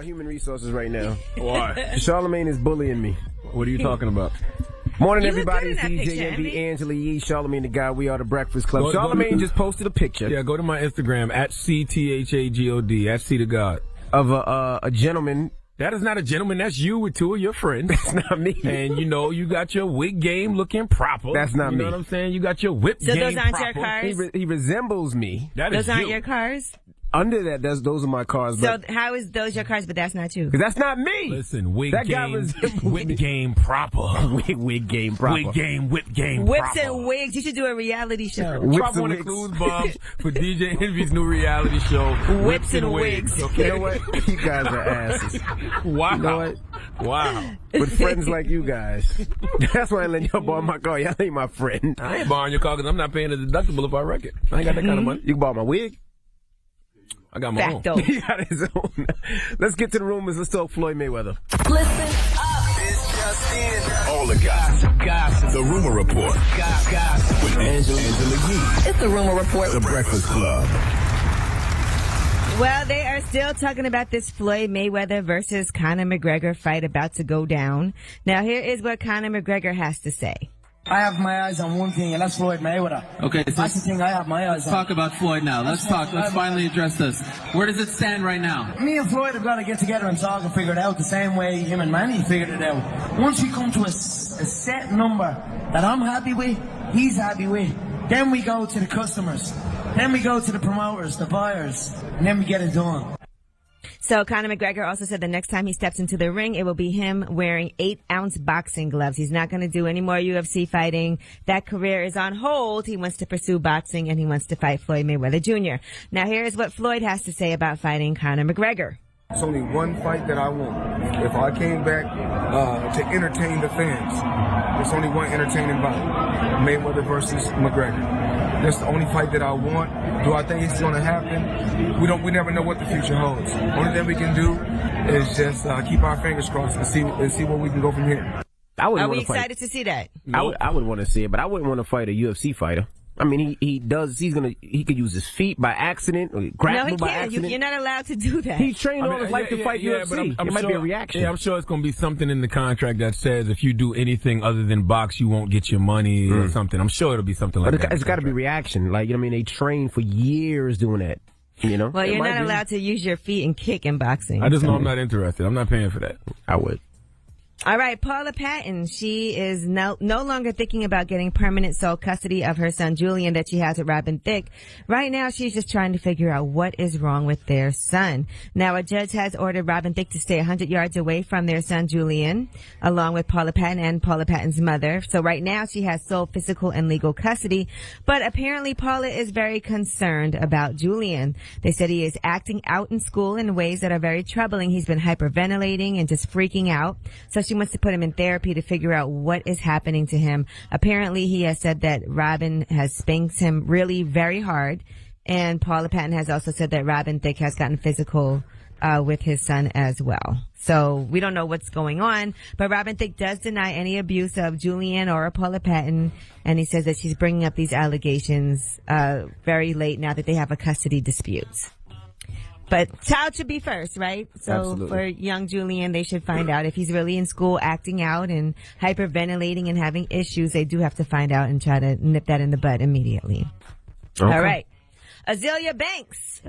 Human resources right now. Why? Charlamagne is bullying me. What are you talking about? Morning, You everybody. look good in It's that DJ picture, Envy, Angela Yee, Charlamagne the Guy. We are the Breakfast Club. Go Charlamagne to- just posted a picture Yeah, go to my Instagram at CTHAGOD, at C to God. of a gentleman. That is not a gentleman. That's you with two of your friends. That's not me. And you got your wig game looking proper. That's not me. me. You know what I'm saying? You got your whip So game those aren't your proper. cars? He resembles me. That is Those aren't you. your cars? Under that, those are my cars. So But how is those your cars, but that's not you? because that's not me. Listen, wig That guy game, resembles me. whip game proper. Wig game proper. Wig game, whip game Whips proper. and wigs. You should do a reality show. Whips Drop and one of wigs. clues, bombs for DJ Envy's new reality show. Whips and wigs. Okay? You know what? You guys are asses. Wow. You know what? Wow. With friends like you guys. That's why I let y'all borrow my car. Y'all ain't my friend. I ain't borrowing your car because I'm not paying the deductible if I wreck it. I ain't got that kind of money. You can borrow my wig. I got my own. Facto. He got his own. Let's get to the rumors. Let's talk Floyd Mayweather. Listen up. It's just in. All the gossip. The Rumor Report. Gossip. With Angela Yee. It's the Rumor Report. The Breakfast Club. Well, they are still talking about this Floyd Mayweather versus Conor McGregor fight about to go down. Now, here is what Conor McGregor has to say. I have my eyes on one thing, and that's Floyd Mayweather. Okay, so That's the thing I have my eyes let's on. talk about Floyd now. Let's talk. Let's finally address this. Where does it stand right now? Me and Floyd have got to get together and talk and figure it out the same way him and Manny figured it out. Once we come to a set number that I'm happy with, he's happy with, then we go to the customers. Then we go to the promoters, the buyers, and then we get it done. So Conor McGregor also said the next time he steps into the ring, it will be him wearing 8-ounce boxing gloves. He's not going to do any more UFC fighting. That career is on hold. He wants to pursue boxing and he wants to fight Floyd Mayweather Jr. Now here is what Floyd has to say about fighting Conor McGregor. It's only one fight that I want. If I came back to entertain the fans, there's only one entertaining bout. Mayweather versus McGregor. That's the only fight that I want. Do I think it's going to happen? We never know what the future holds. Only thing we can do is just keep our fingers crossed and see where we can go from here. I wouldn't Are we want to fight. excited to see that? I would want to see it, but I wouldn't want to fight a UFC fighter. I mean, he could use his feet by accident, or grab No, he him by can't. accident. You're not allowed to do that. He's trained all his life to fight UFC. But I'm it might sure, be a reaction. Yeah, I'm sure it's going to be something in the contract that says if you do anything other than box, you won't get your money or something. I'm sure it'll be something like But that. it's got to be reaction. Like, you know what I mean? They train for years doing that. You know? Well, It you're might not be. allowed to use your feet and kick in boxing. I just know I'm not interested. I'm not paying for that. I would. All right, Paula Patton, she is no longer thinking about getting permanent sole custody of her son Julian that she has with Robin Thicke. Right now, she's just trying to figure out what is wrong with their son. Now, a judge has ordered Robin Thicke to stay 100 yards away from their son Julian, along with Paula Patton and Paula Patton's mother. So right now, she has sole physical and legal custody. But apparently, Paula is very concerned about Julian. They said he is acting out in school in ways that are very troubling. He's been hyperventilating and just freaking out. So she wants to put him in therapy to figure out what is happening to him. Apparently, he has said that Robin has spanked him really very hard. And Paula Patton has also said that Robin Thicke has gotten physical with his son as well. So we don't know what's going on. But Robin Thicke does deny any abuse of Julian or Paula Patton. And he says that she's bringing up these allegations very late now that they have a custody dispute. But child should be first, right? So Absolutely. for young Julian, they should find out if he's really in school acting out and hyperventilating and having issues. They do have to find out and try to nip that in the bud immediately. Okay. All right. Azealia Banks.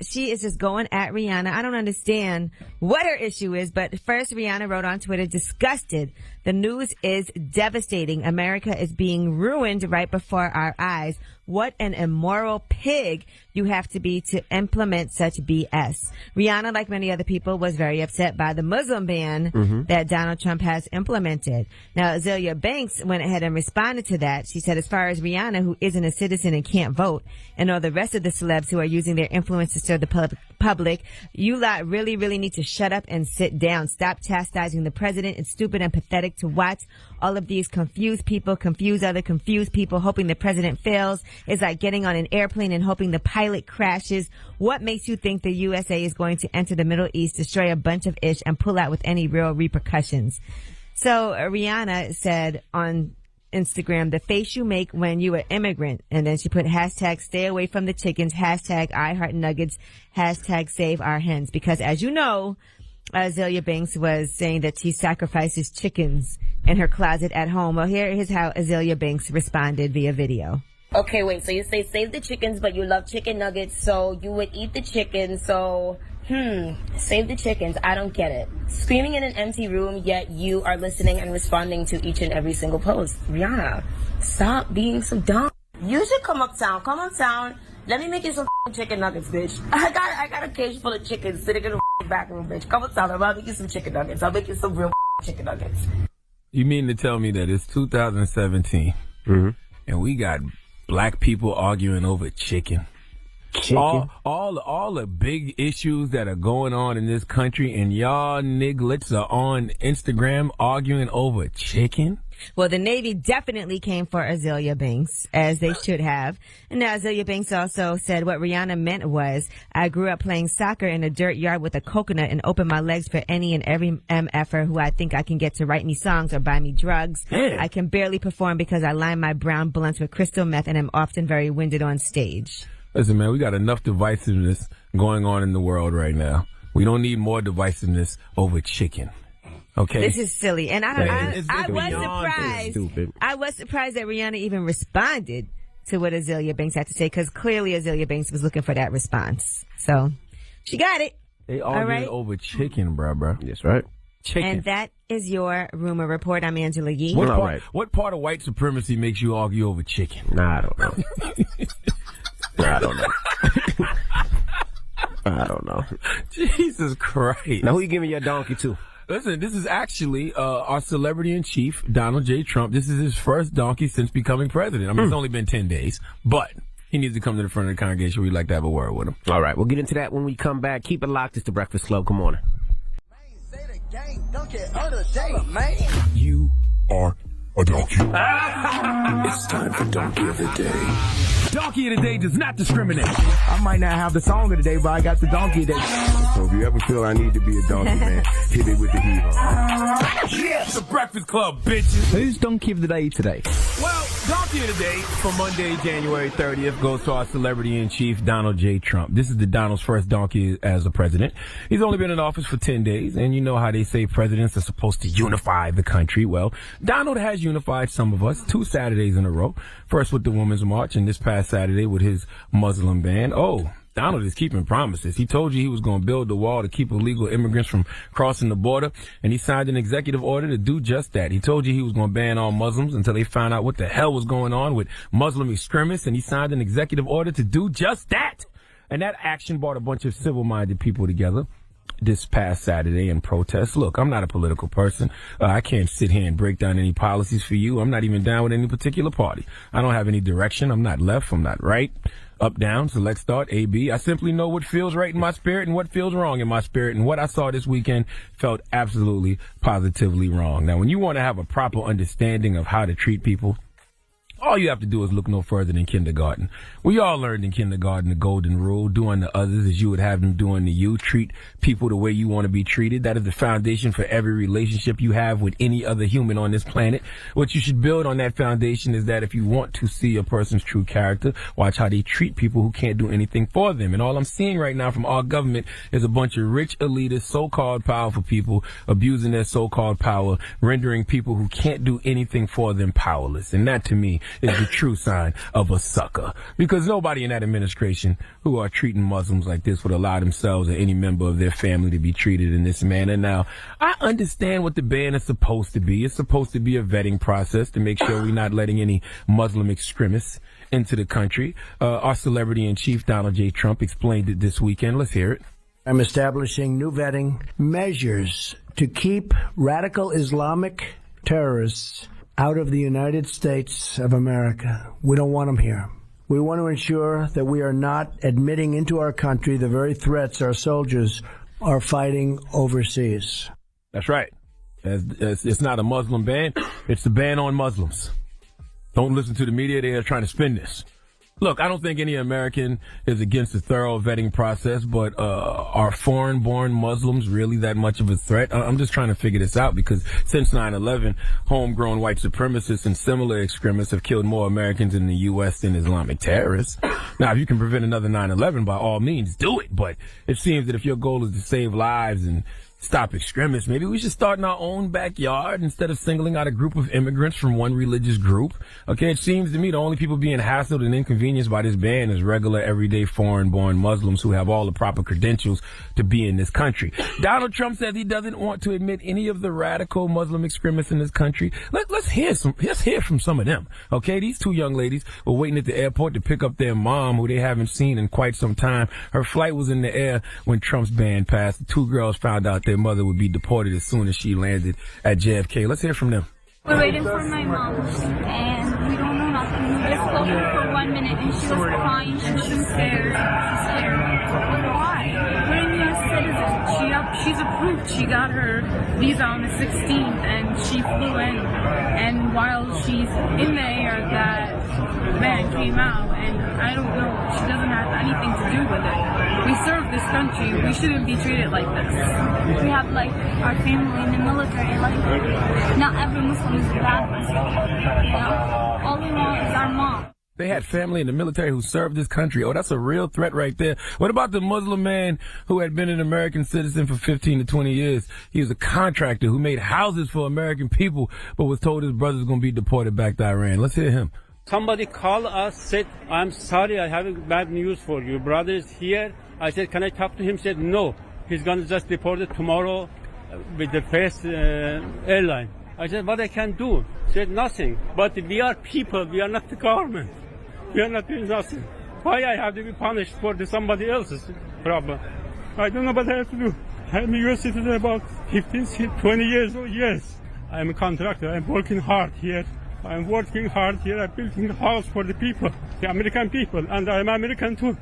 She is just going at Rihanna. I don't understand what her issue is, but first Rihanna wrote on Twitter, disgusted. The news is devastating. America is being ruined right before our eyes. What an immoral pig you have to be to implement such BS. Rihanna, like many other people, was very upset by the Muslim ban that Donald Trump has implemented. Now, Azealia Banks went ahead and responded to that. She said, as far as Rihanna, who isn't a citizen and can't vote, and all the rest of the celebs who are using their influence to serve the public, you lot really, really need to shut up and sit down. Stop chastising the president. It's stupid and pathetic to watch all of these confused people confuse other confused people, hoping the president fails. It's like getting on an airplane and hoping the pilot crashes. What makes you think the USA is going to enter the Middle East, destroy a bunch of ish, and pull out with any real repercussions? So Rihanna said on Instagram, the face you make when you are immigrant. And then she put hashtag stay away from the chickens, hashtag I heart nuggets, hashtag save our hens. Because as you know, Azealia Banks was saying that she sacrifices chickens in her closet at home. Well, here is how Azealia Banks responded via video. Okay, wait, so you say save the chickens, but you love chicken nuggets, so you would eat the chicken, so, save the chickens. I don't get it. Screaming in an empty room, yet you are listening and responding to each and every single post. Rihanna, stop being so dumb. You should come uptown. Come uptown. Let me make you some chicken nuggets, bitch. I got a cage full of chickens sitting in the back room, bitch. Come uptown. I'll make you some chicken nuggets. I'll make you some real chicken nuggets. You mean to tell me that it's 2017 and we got black people arguing over chicken? All the big issues that are going on in this country, and y'all nigglets are on Instagram arguing over chicken? Well, the Navy definitely came for Azealia Banks, as they should have. And now Azealia Banks also said what Rihanna meant was, I grew up playing soccer in a dirt yard with a coconut and opened my legs for any and every MFer who I think I can get to write me songs or buy me drugs. Yeah. I can barely perform because I line my brown blunts with crystal meth and am often very winded on stage. Listen, man, we got enough divisiveness going on in the world right now. We don't need more divisiveness over chicken. Okay. This is silly. And I was surprised. Stupid. I was surprised that Rihanna even responded to what Azealia Banks had to say, because clearly Azealia Banks was looking for that response. So she got it. They arguing over chicken, bro. That's right. Chicken. And that is your rumor report. I'm Angela Yee. What part of white supremacy makes you argue over chicken? Nah, I don't know. I don't know. Jesus Christ. Now, who you giving your donkey to? Listen, this is actually our celebrity-in-chief, Donald J. Trump. This is his first donkey since becoming president. I mean, it's only been 10 days, but he needs to come to the front of the congregation. We'd like to have a word with him. All right, we'll get into that when we come back. Keep it locked. It's the Breakfast Club. Good morning. You are a donkey. It's time for Donkey of the Day. Donkey of the Day does not discriminate. I might not have the song of the day, but I got the donkey of the day. So if you ever feel I need to be a donkey, man, hit me with the heat on. Yes, the Breakfast Club, bitches. Who's donkey of the day today? Well, Donkey of the Day for Monday, January 30th goes to our celebrity-in-chief, Donald J. Trump. This is the Donald's first donkey as a president. He's only been in office for 10 days, and you know how they say presidents are supposed to unify the country. Well, Donald has unified some of us 2 Saturdays in a row. First with the Women's March, and this past Saturday with his Muslim ban. Oh, Donald is keeping promises. He told you he was going to build the wall to keep illegal immigrants from crossing the border, and he signed an executive order to do just that. He told you he was going to ban all Muslims until they found out what the hell was going on with Muslim extremists, and he signed an executive order to do just that. And that action brought a bunch of civil-minded people together this past Saturday in protest. Look, I'm not a political person. I can't sit here and break down any policies for you. I'm not even down with any particular party. I don't have any direction. I'm not left. I'm not right. Up, down, select, start, A, B. I simply know what feels right in my spirit and what feels wrong in my spirit. And what I saw this weekend felt absolutely, positively wrong. Now, when you want to have a proper understanding of how to treat people, all you have to do is look no further than kindergarten. We all learned in kindergarten the golden rule: do unto others as you would have them do unto you. Treat people the way you want to be treated. That is the foundation for every relationship you have with any other human on this planet. What you should build on that foundation is that if you want to see a person's true character, watch how they treat people who can't do anything for them. And all I'm seeing right now from our government is a bunch of rich, elitist, so-called powerful people abusing their so-called power, rendering people who can't do anything for them powerless. And that, to me, is the true sign of a sucker. Because nobody in that administration who are treating Muslims like this would allow themselves or any member of their family to be treated in this manner. Now, I understand what the ban is supposed to be. It's supposed to be a vetting process to make sure we're not letting any Muslim extremists into the country. Our celebrity-in-chief, Donald J. Trump, explained it this weekend. Let's hear it. I'm establishing new vetting measures to keep radical Islamic terrorists out of the United States of America. We don't want them here. We want to ensure that we are not admitting into our country the very threats our soldiers are fighting overseas. That's right. It's not a Muslim ban. It's the ban on Muslims. Don't listen to the media. They are trying to spin this. Look, I don't think any American is against a thorough vetting process, but are foreign-born Muslims really that much of a threat? I'm just trying to figure this out because since 9/11, homegrown white supremacists and similar extremists have killed more Americans in the U.S. than Islamic terrorists. Now, if you can prevent another 9/11, by all means, do it. But it seems that if your goal is to save lives and stop extremists, maybe we should start in our own backyard instead of singling out a group of immigrants from one religious group. Okay, it seems to me the only people being hassled and inconvenienced by this ban is regular, everyday, foreign-born Muslims who have all the proper credentials to be in this country. Donald Trump says he doesn't want to admit any of the radical Muslim extremists in this country. Let's hear from some of them. Okay, these two young ladies were waiting at the airport to pick up their mom, who they haven't seen in quite some time. Her flight was in the air when Trump's ban passed. The two girls found out their mother would be deported as soon as she landed at JFK. Let's hear from them. We're waiting for my mom, and we don't know nothing. We just spoke to her for 1 minute, and she was crying. She was scared. She's scared. Why? We're a U.S. citizen. She's approved. She got her visa on the 16th, and she flew in. And while she's in the air, that man came out, and I don't know. She doesn't have anything to do with it. We serve this country. We shouldn't be treated like this. We have like our family in the military. Like not every Muslim is a bad person. You know, all we want is our mom. They had family in the military who served this country. Oh, that's a real threat right there. What about the Muslim man who had been an American citizen for 15 to 20 years? He was a contractor who made houses for American people, but was told his brother's going to be deported back to Iran. Let's hear him. Somebody called us, said, I'm sorry, I have bad news for you. Brother is here. I said, can I talk to him? He said, no. He's going to just deport it tomorrow with the first airline. I said, what I can do? He said, nothing. But we are people. We are not the government. We are not doing nothing. Why I have to be punished for somebody else's problem? I don't know what I have to do. I'm a U.S. citizen about 15, 20 years old. Yes, I'm a contractor. I'm working hard here. I'm working hard here. I'm building a house for the people, the American people, and I'm American too.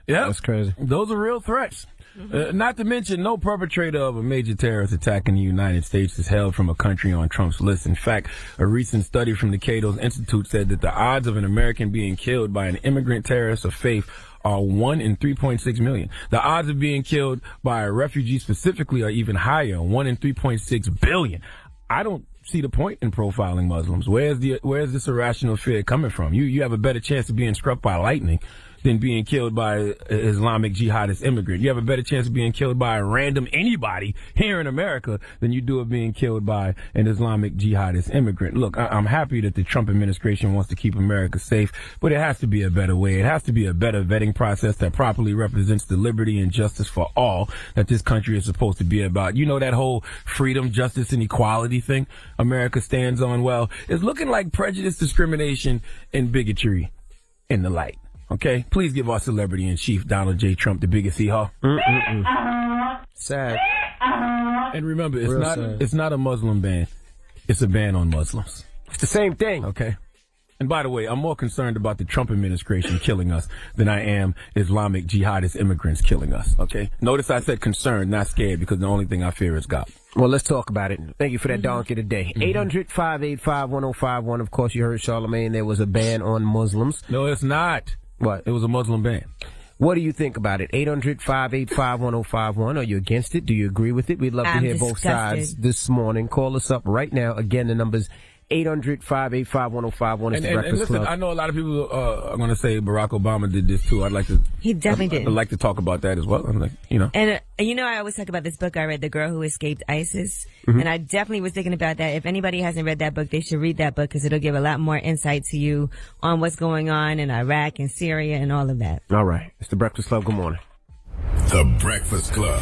Yeah, that's crazy. Those are real threats. Not to mention, no perpetrator of a major terrorist attack in the United States is held from a country on Trump's list. In fact, a recent study from the Cato Institute said that the odds of an American being killed by an immigrant terrorist of faith are 1 in 3.6 million. The odds of being killed by a refugee specifically are even higher, 1 in 3.6 billion. I don't see the point in profiling Muslims. Where's this irrational fear coming from? You have a better chance of being struck by lightning than being killed by an Islamic jihadist immigrant. You have a better chance of being killed by a random anybody here in America than you do of being killed by an Islamic jihadist immigrant. Look, I'm happy that the Trump administration wants to keep America safe, but it has to be a better way. It has to be a better vetting process that properly represents the liberty and justice for all that this country is supposed to be about. You know, that whole freedom, justice, and equality thing America stands on, well, it's looking like prejudice, discrimination, and bigotry in the light. Okay, please give our celebrity in chief, Donald J. Trump, the biggest hee-haw. Sad. And remember, it's not a Muslim ban. It's a ban on Muslims. It's the same thing. Okay. And by the way, I'm more concerned about the Trump administration killing us than I am Islamic jihadist immigrants killing us. Okay. Notice I said concerned, not scared, because the only thing I fear is God. Well, let's talk about it. Thank you for that donkey today. 800-585-1051. Of course, you heard Charlamagne. There was a ban on Muslims. No, it's not. What? It was a Muslim ban. What do you think about it? 800-585-1051. Are you against it? Do you agree with it? We'd love to hear both sides this morning. Call us up right now. Again, the number's 800-585-1051. It's the Breakfast listen, Club. I know a lot of people are going to say Barack Obama did this too. He definitely did. I'd like to talk about that as well. I'm like, you know. And I always talk about this book I read, The Girl Who Escaped ISIS. Mm-hmm. And I definitely was thinking about that. If anybody hasn't read that book, they should read that book because it'll give a lot more insight to you on what's going on in Iraq and Syria and all of that. All right. It's the Breakfast Club. Good morning. The Breakfast Club.